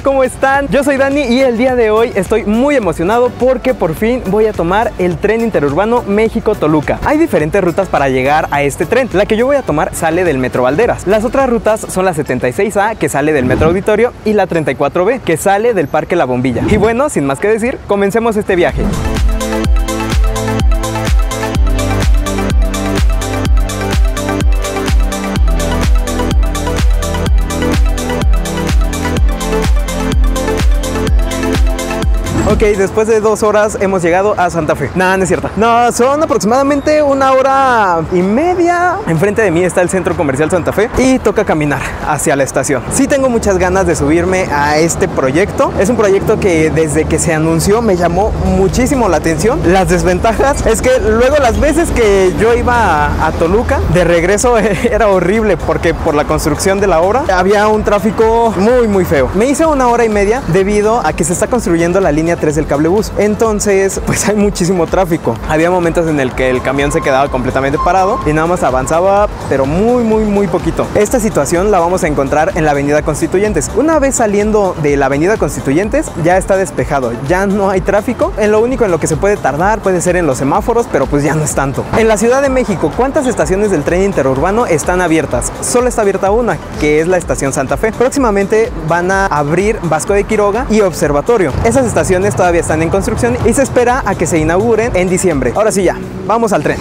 ¿Cómo están? Yo soy Dani y el día de hoy estoy muy emocionado porque por fin voy a tomar el tren interurbano México-Toluca. Hay diferentes rutas para llegar a este tren. La que yo voy a tomar sale del Metro Valderas. Las otras rutas son la 76A, que sale del Metro Auditorio, y la 34B, que sale del Parque La Bombilla. Y bueno, sin más que decir, comencemos este viaje. Ok, después de 2 horas hemos llegado a Santa Fe. No, no es cierto. No, son aproximadamente 1 hora y media. Enfrente de mí está el Centro Comercial Santa Fe y toca caminar hacia la estación. Sí tengo muchas ganas de subirme a este proyecto. Es un proyecto que desde que se anunció me llamó muchísimo la atención. Las desventajas es que luego las veces que yo iba a Toluca, de regreso era horrible porque por la construcción de la obra había un tráfico muy feo. Me hice 1 hora y media debido a que se está construyendo la línea 3 del cablebús. Entonces, pues hay muchísimo tráfico. Había momentos en el que el camión se quedaba completamente parado y nada más avanzaba, pero muy poquito. Esta situación la vamos a encontrar en la Avenida Constituyentes. Una vez saliendo de la Avenida Constituyentes, ya está despejado, ya no hay tráfico. En lo único en lo que se puede tardar puede ser en los semáforos, pero pues ya no es tanto. En la Ciudad de México, ¿cuántas estaciones del tren interurbano están abiertas? Solo está abierta una, que es la estación Santa Fe. Próximamente van a abrir Vasco de Quiroga y Observatorio. Esas estaciones todavía están en construcción y se espera a que se inauguren en diciembre. Ahora sí ya, vamos al tren.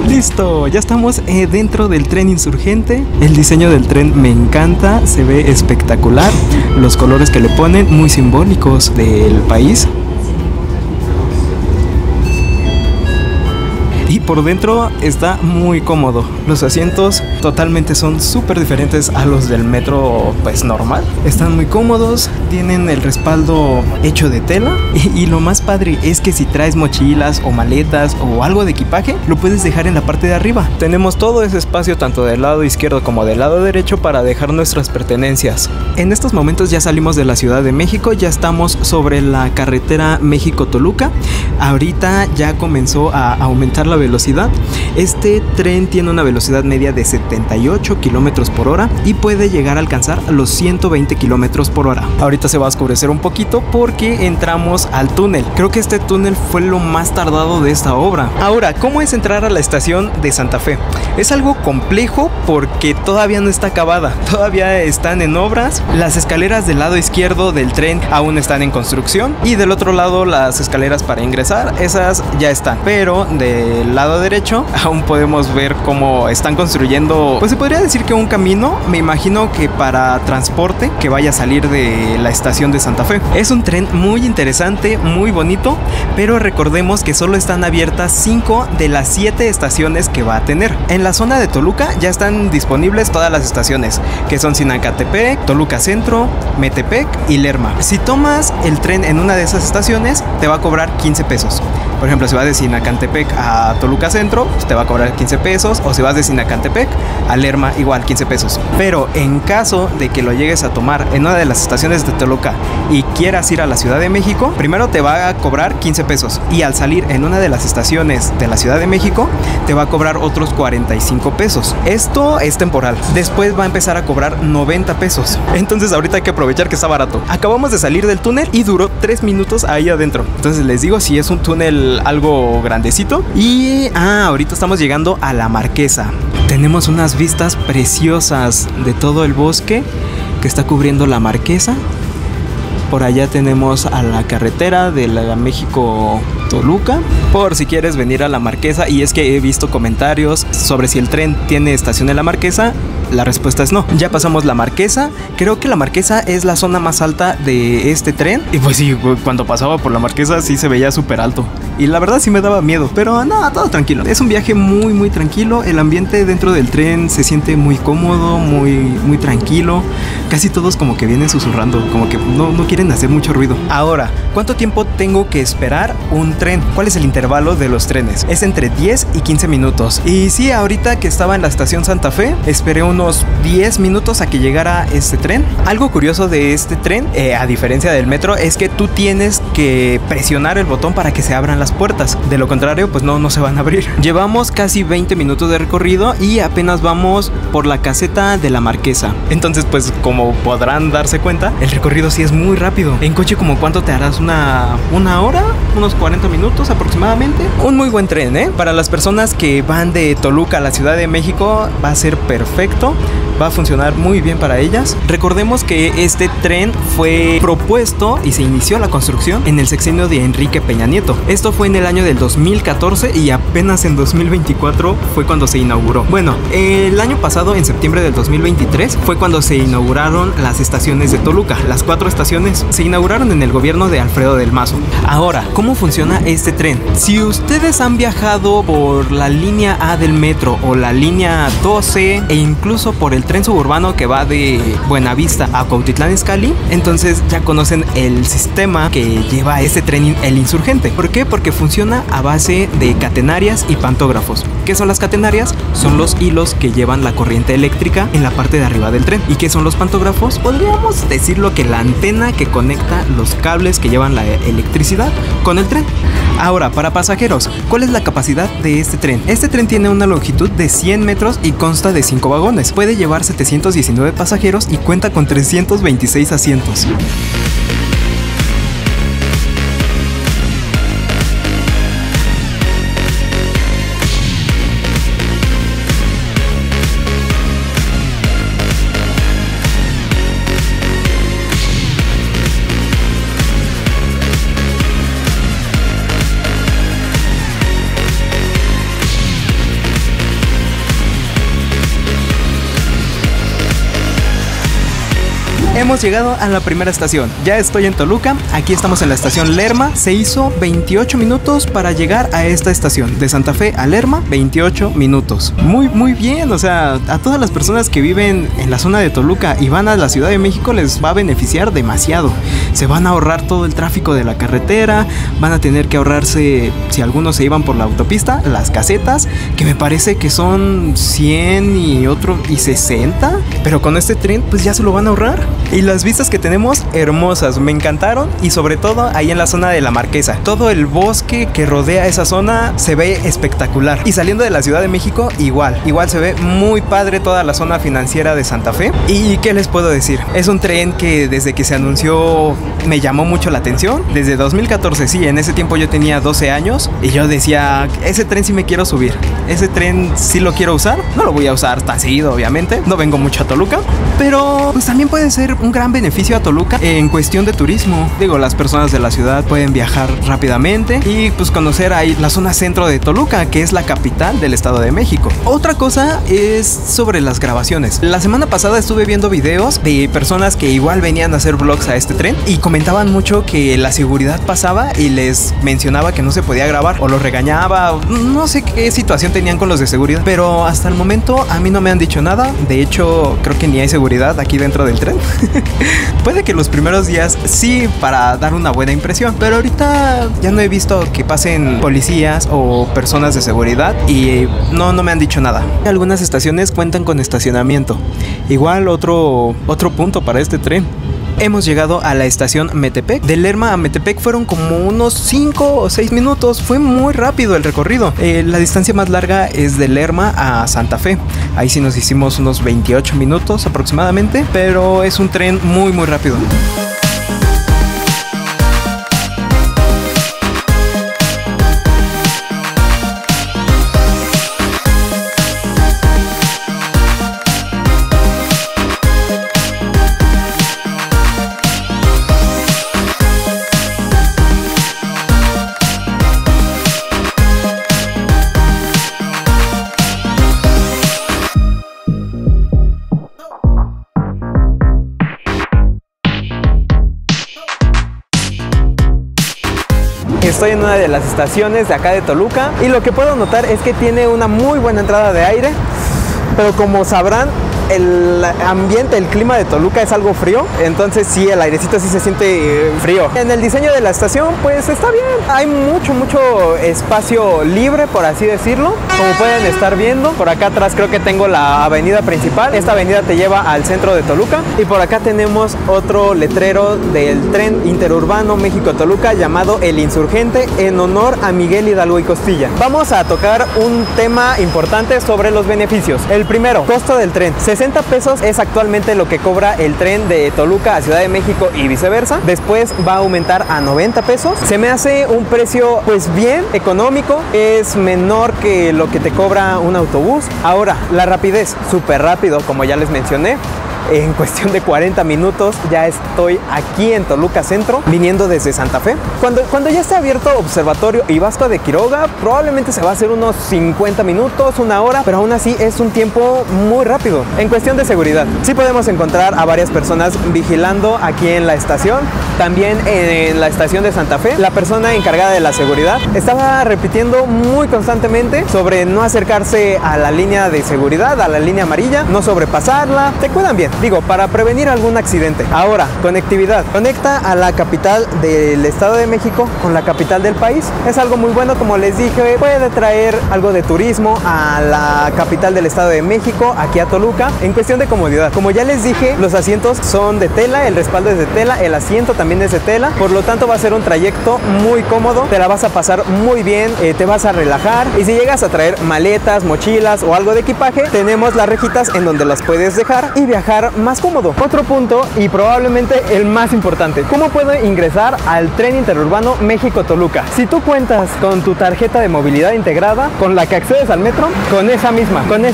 Listo, ya estamos dentro del tren insurgente. El diseño del tren me encanta, se ve espectacular. Los colores que le ponen, muy simbólicos del país. Y por dentro está muy cómodo. Los asientos totalmente son súper diferentes a los del metro pues normal. Están muy cómodos, tienen el respaldo hecho de tela. Y lo más padre es que si traes mochilas o maletas o algo de equipaje, lo puedes dejar en la parte de arriba. Tenemos todo ese espacio tanto del lado izquierdo como del lado derecho para dejar nuestras pertenencias. En estos momentos ya salimos de la Ciudad de México, ya estamos sobre la carretera México-Toluca. Ahorita ya comenzó a aumentar la velocidad. Este tren tiene una velocidad media de 78 kilómetros por hora y puede llegar a alcanzar los 120 kilómetros por hora. Ahorita se va a oscurecer un poquito porque entramos al túnel. Creo que este túnel fue lo más tardado de esta obra. Ahora, ¿cómo es entrar a la estación de Santa Fe? Es algo complejo porque todavía no está acabada. Todavía están en obras. Las escaleras del lado izquierdo del tren aún están en construcción y del otro lado las escaleras para ingresar, esas ya están. Pero del lado derecho aún podemos ver cómo están construyendo, pues se podría decir que un camino, me imagino que para transporte que vaya a salir de la estación de Santa Fe. Es un tren muy interesante, muy bonito, pero recordemos que solo están abiertas 5 de las 7 estaciones que va a tener. En la zona de Toluca ya están disponibles todas las estaciones, que son Sinacantepec, Toluca Centro, Metepec y Lerma. Si tomas el tren en una de esas estaciones, te va a cobrar 15 pesos. Por ejemplo, si vas de Sinacantepec a Toluca Centro, pues te va a cobrar 15 pesos. O si vas de Sinacantepec a Lerma, igual 15 pesos. Pero en caso de que lo llegues a tomar en una de las estaciones de Toluca y quieras ir a la Ciudad de México, primero te va a cobrar 15 pesos. Y al salir en una de las estaciones de la Ciudad de México, te va a cobrar otros 45 pesos. Esto es temporal. Después va a empezar a cobrar 90 pesos. Entonces ahorita hay que aprovechar que está barato. Acabamos de salir del túnel y duró 3 minutos ahí adentro. Entonces les digo, si es un túnel algo grandecito. Y ahorita estamos llegando a la Marquesa. Tenemos unas vistas preciosas de todo el bosque que está cubriendo la Marquesa. Por allá tenemos a la carretera de la México-Toluca, por si quieres venir a La Marquesa. Y es que he visto comentarios sobre si el tren tiene estación en La Marquesa. La respuesta es no. Ya pasamos La Marquesa. Creo que La Marquesa es la zona más alta de este tren. Y pues sí, cuando pasaba por La Marquesa sí se veía súper alto. Y la verdad sí me daba miedo. Pero no, todo tranquilo. Es un viaje muy, muy tranquilo. El ambiente dentro del tren se siente muy cómodo, muy tranquilo. Casi todos como que vienen susurrando, como que no quieren hacer mucho ruido. Ahora, ¿cuánto tiempo tengo que esperar un tren? ¿Cuál es el intervalo de los trenes? Es entre 10 y 15 minutos. Y sí, ahorita que estaba en la estación Santa Fe, esperé unos 10 minutos a que llegara este tren. Algo curioso de este tren, a diferencia del metro, es que tú tienes que presionar el botón para que se abran las puertas. De lo contrario, pues no se van a abrir. Llevamos casi 20 minutos de recorrido y apenas vamos por la caseta de La Marquesa. Entonces, pues como podrán darse cuenta, el recorrido sí es muy rápido. En coche, ¿como cuánto te harás? ¿Una hora? ¿Unos 40 minutos aproximadamente? Un muy buen tren, ¿eh? Para las personas que van de Toluca a la Ciudad de México va a ser perfecto. Va a funcionar muy bien para ellas. Recordemos que este tren fue propuesto y se inició la construcción en el sexenio de Enrique Peña Nieto. Esto fue en el año del 2014 y apenas en 2024 fue cuando se inauguró. Bueno, el año pasado, en septiembre del 2023, fue cuando se inauguraron las estaciones de Toluca. Las 4 estaciones se inauguraron en el gobierno de Alfredo del Mazo. Ahora, ¿cómo funciona este tren? Si ustedes han viajado por la línea A del metro o la línea 12 e incluso por el tren suburbano que va de Buenavista a Cuautitlán Izcalli, entonces ya conocen el sistema que lleva este tren, el Insurgente. ¿Por qué? Porque funciona a base de catenarias y pantógrafos. ¿Qué son las catenarias? Son los hilos que llevan la corriente eléctrica en la parte de arriba del tren. ¿Y qué son los pantógrafos? Podríamos decirlo que la antena que conecta los cables que llevan la electricidad con el tren. Ahora, para pasajeros, ¿cuál es la capacidad de este tren? Este tren tiene una longitud de 100 metros y consta de 5 vagones. Puede llevar 719 pasajeros y cuenta con 326 asientos. Hemos llegado a la primera estación. Ya estoy en Toluca. Aquí estamos en la estación Lerma. Se hizo 28 minutos para llegar a esta estación. De Santa Fe a Lerma, 28 minutos. Muy bien. O sea, a todas las personas que viven en la zona de Toluca y van a la Ciudad de México les va a beneficiar demasiado. Se van a ahorrar todo el tráfico de la carretera. Van a tener que ahorrarse, si algunos se iban por la autopista, las casetas, que me parece que son 100 y otro y 60. Pero con este tren, pues ya se lo van a ahorrar. Y las vistas que tenemos, hermosas, me encantaron. Y sobre todo ahí en la zona de La Marquesa, todo el bosque que rodea esa zona se ve espectacular. Y saliendo de la Ciudad de México, igual se ve muy padre toda la zona financiera de Santa Fe. Y ¿qué les puedo decir? Es un tren que desde que se anunció me llamó mucho la atención. Desde 2014, sí, en ese tiempo yo tenía 12 años y yo decía, ese tren sí me quiero subir, ese tren sí lo quiero usar. No lo voy a usar tan seguido, obviamente, no vengo mucho a Toluca, pero pues también puede ser un gran beneficio a Toluca en cuestión de turismo. Digo, las personas de la ciudad pueden viajar rápidamente y pues conocer ahí la zona centro de Toluca, que es la capital del Estado de México. Otra cosa es sobre las grabaciones. La semana pasada estuve viendo videos de personas que igual venían a hacer vlogs a este tren y comentaban mucho que la seguridad pasaba y les mencionaba que no se podía grabar o los regañaba. No sé qué situación tenían con los de seguridad, pero hasta el momento a mí no me han dicho nada. De hecho, creo que ni hay seguridad aquí dentro del tren. Puede que los primeros días sí, para dar una buena impresión, pero ahorita ya no he visto que pasen policías o personas de seguridad y no me han dicho nada. Algunas estaciones cuentan con estacionamiento. Igual otro punto para este tren. Hemos llegado a la estación Metepec. De Lerma a Metepec fueron como unos 5 o 6 minutos. Fue muy rápido el recorrido. La distancia más larga es de Lerma a Santa Fe. Ahí sí nos hicimos unos 28 minutos aproximadamente, pero es un tren muy rápido. Estoy en una de las estaciones de acá de Toluca y lo que puedo notar es que tiene una muy buena entrada de aire, pero como sabrán, el ambiente, el clima de Toluca es algo frío, entonces sí, el airecito sí se siente frío. En el diseño de la estación pues está bien, hay mucho espacio libre, por así decirlo. Como pueden estar viendo, por acá atrás creo que tengo la avenida principal. Esta avenida te lleva al centro de Toluca y por acá tenemos otro letrero del tren interurbano México-Toluca llamado El Insurgente, en honor a Miguel Hidalgo y Costilla. Vamos a tocar un tema importante sobre los beneficios. El primero, costo del tren. 60 pesos es actualmente lo que cobra el tren de Toluca a Ciudad de México y viceversa. Después va a aumentar a 90 pesos. Se me hace un precio pues bien económico, es menor que lo que te cobra un autobús. Ahora, la rapidez, súper rápido, como ya les mencioné. En cuestión de 40 minutos ya estoy aquí en Toluca Centro, viniendo desde Santa Fe. Cuando ya esté abierto Observatorio y Vasco de Quiroga, probablemente se va a hacer unos 50 minutos, una hora, pero aún así es un tiempo muy rápido. En cuestión de seguridad, sí podemos encontrar a varias personas vigilando aquí en la estación. También en la estación de Santa Fe, la persona encargada de la seguridad estaba repitiendo muy constantemente sobre no acercarse a la línea de seguridad, a la línea amarilla, no sobrepasarla. Te cuidan bien, digo, para prevenir algún accidente. Ahora, conectividad. Conecta a la capital del Estado de México con la capital del país. Es algo muy bueno, como les dije, puede traer algo de turismo a la capital del Estado de México, aquí a Toluca. En cuestión de comodidad, como ya les dije, los asientos son de tela, el respaldo es de tela, el asiento también es de tela, por lo tanto va a ser un trayecto muy cómodo, te la vas a pasar muy bien, te vas a relajar. Y si llegas a traer maletas, mochilas o algo de equipaje, tenemos las rejitas en donde las puedes dejar y viajar más cómodo. Otro punto, y probablemente el más importante, ¿cómo puedo ingresar al tren interurbano México-Toluca? Si tú cuentas con tu tarjeta de movilidad integrada, con la que accedes al metro, con esa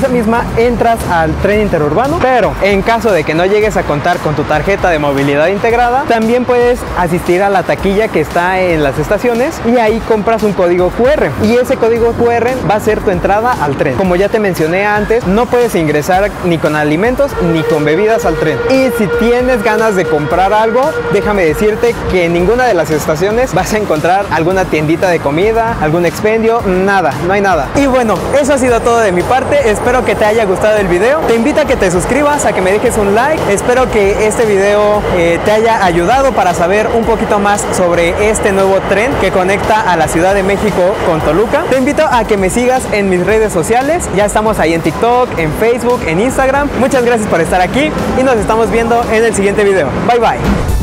misma entras al tren interurbano. Pero en caso de que no llegues a contar con tu tarjeta de movilidad integrada, también puedes asistir a la taquilla que está en las estaciones y ahí compras un código QR y ese código QR va a ser tu entrada al tren. Como ya te mencioné antes, no puedes ingresar ni con alimentos ni con bebidas al tren. Y si tienes ganas de comprar algo, déjame decirte que en ninguna de las estaciones vas a encontrar alguna tiendita de comida, algún expendio, nada, no hay nada. Y bueno, eso ha sido todo de mi parte. Espero que te haya gustado el video. Te invito a que te suscribas, a que me dejes un like. Espero que este video te haya ayudado para saber un poquito más sobre este nuevo tren que conecta a la Ciudad de México con Toluca. Te invito a que me sigas en mis redes sociales. Ya estamos ahí en TikTok, en Facebook, en Instagram. Muchas gracias por estar aquí y nos estamos viendo en el siguiente video. Bye bye.